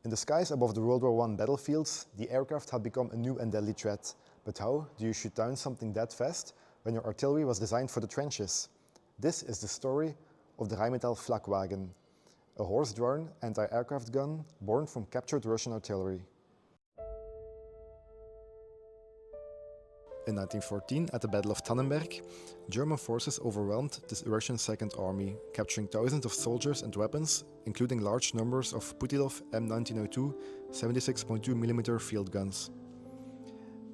In the skies above the World War I battlefields, the aircraft had become a new and deadly threat. But how do you shoot down something that fast when your artillery was designed for the trenches? This is the story of the Rheinmetall Flakwagen, a horse-drawn anti-aircraft gun born from captured Russian artillery. In 1914, at the Battle of Tannenberg, German forces overwhelmed the Russian Second Army, capturing thousands of soldiers and weapons, including large numbers of Putilov M1902 76.2mm field guns.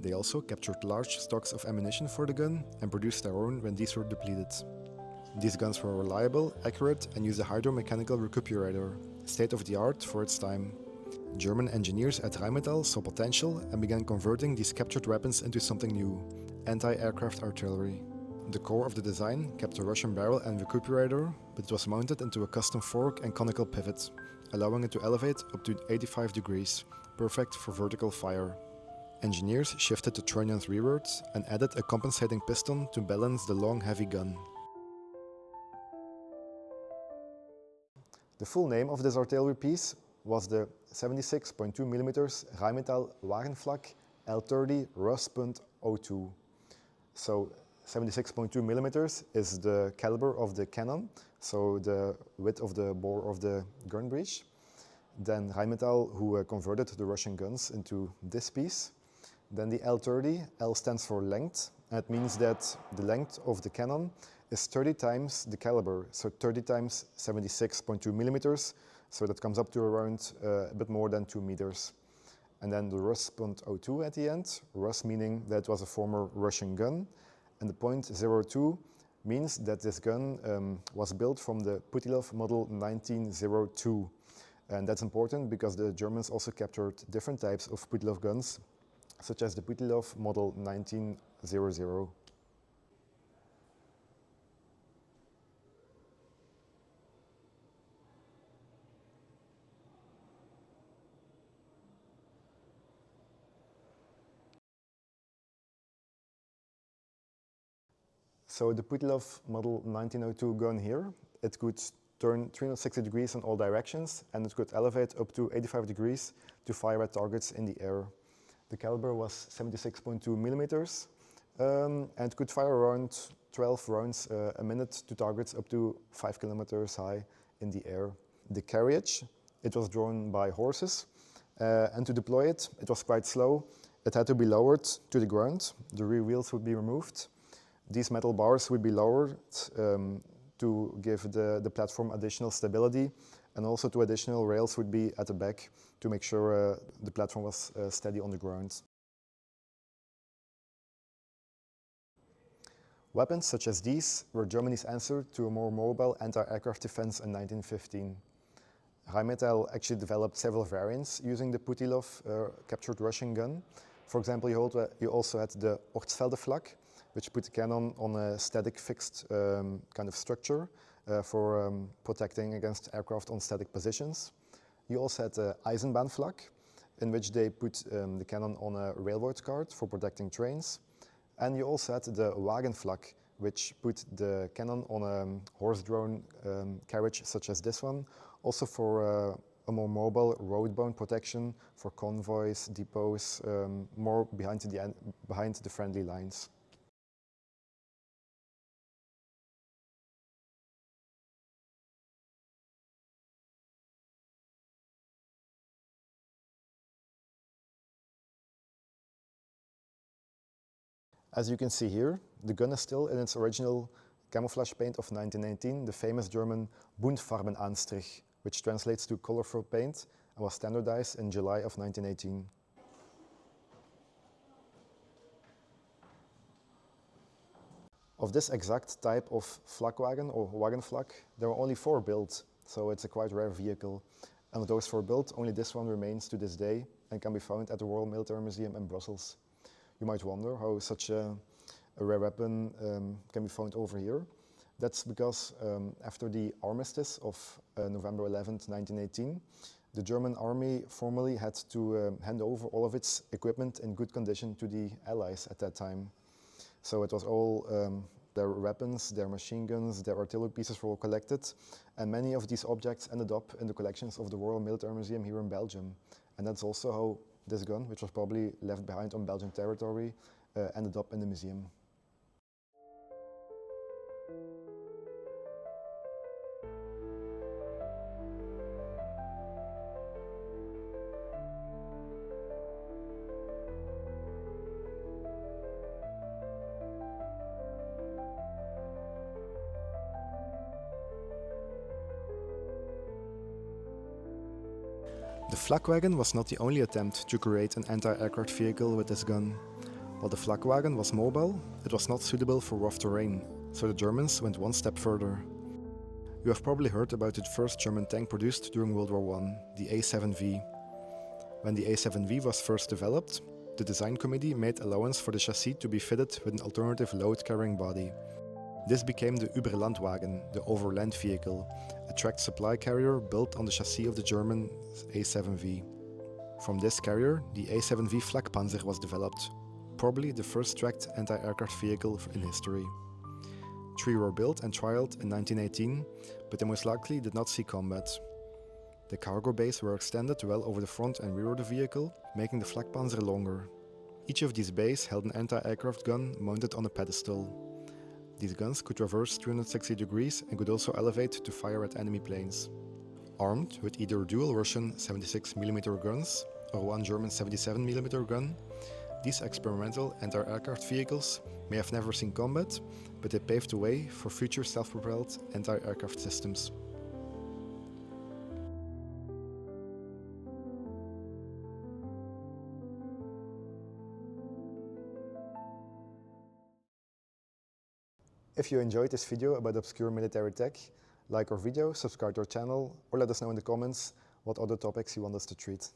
They also captured large stocks of ammunition for the gun and produced their own when these were depleted. These guns were reliable, accurate, and used a hydromechanical recuperator, state-of-the-art for its time. German engineers at Rheinmetall saw potential and began converting these captured weapons into something new: anti-aircraft artillery. The core of the design kept a Russian barrel and recuperator, but it was mounted into a custom fork and conical pivot, allowing it to elevate up to 85 degrees, perfect for vertical fire. Engineers shifted the trunnions rearwards and added a compensating piston to balance the long, heavy gun. The full name of this artillery piece was the 76.2mm Rheinmetall Wagenflak L30 Russ.02. So 76.2mm is the caliber of the cannon, so the width of the bore of the gun breech. Then Rheinmetall, who converted the Russian guns into this piece. Then the L30, L stands for length, and it means that the length of the cannon is 30 times the caliber, so 30 times 76.2mm, so that comes up to around a bit more than 2 meters. And then the Russ.02 at the end, Russ meaning that it was a former Russian gun, and the .02 means that this gun was built from the Putilov model 1902. And that's important because the Germans also captured different types of Putilov guns, such as the Putilov model 1900. So the Putilov model 1902 gun here, it could turn 360 degrees in all directions, and it could elevate up to 85 degrees to fire at targets in the air. The caliber was 76.2mm and could fire around 12 rounds a minute to targets up to 5 kilometers high in the air. The carriage, it was drawn by horses, and to deploy it, it was quite slow. It had to be lowered to the ground. The rear wheels would be removed. These metal bars would be lowered to give the platform additional stability, and also two additional rails would be at the back to make sure the platform was steady on the ground. Weapons such as these were Germany's answer to a more mobile anti-aircraft defense in 1915. Rheinmetall actually developed several variants using the Putilov captured Russian gun. For example, you also had the Flak, which put the cannon on a static fixed kind of structure for protecting against aircraft on static positions. You also had the Wagenflak, in which they put the cannon on a railroad cart for protecting trains. And you also had the Wagenflak, which put the cannon on a horse-drawn carriage such as this one, also for a more mobile road-bound protection for convoys, depots, more behind the friendly lines. As you can see here, the gun is still in its original camouflage paint of 1919, the famous German Buntfarbenanstrich, which translates to colorful paint and was standardized in July of 1918. Of this exact type of flakwagen or Wagenflak, there were only 4 built, so it's a quite rare vehicle. And of those 4 built, only this one remains to this day and can be found at the Royal Military Museum in Brussels. You might wonder how such a rare weapon can be found over here. That's because after the armistice of November 11th, 1918, the German army formally had to hand over all of its equipment in good condition to the Allies at that time. So it was all Their weapons, their machine guns, their artillery pieces were all collected, and many of these objects ended up in the collections of the Royal Military Museum here in Belgium. And that's also how this gun, which was probably left behind on Belgian territory, ended up in the museum. The Flakwagen was not the only attempt to create an anti-aircraft vehicle with this gun. While the Flakwagen was mobile, it was not suitable for rough terrain, so the Germans went one step further. You have probably heard about the first German tank produced during World War I, the A7V. When the A7V was first developed, the design committee made allowance for the chassis to be fitted with an alternative load-carrying body. This became the Überlandwagen, the overland vehicle, a tracked supply carrier built on the chassis of the German A7V. From this carrier, the A7V Flakpanzer was developed, probably the first tracked anti-aircraft vehicle in history. 3 were built and trialed in 1918, but they most likely did not see combat. The cargo bays were extended well over the front and rear of the vehicle, making the Flakpanzer longer. Each of these bays held an anti-aircraft gun mounted on a pedestal. These guns could reverse 360 degrees and could also elevate to fire at enemy planes. Armed with either dual Russian 76mm guns or one German 77mm gun, these experimental anti-aircraft vehicles may have never seen combat, but they paved the way for future self-propelled anti-aircraft systems. If you enjoyed this video about obscure military tech, like our video, subscribe to our channel, or let us know in the comments what other topics you want us to treat.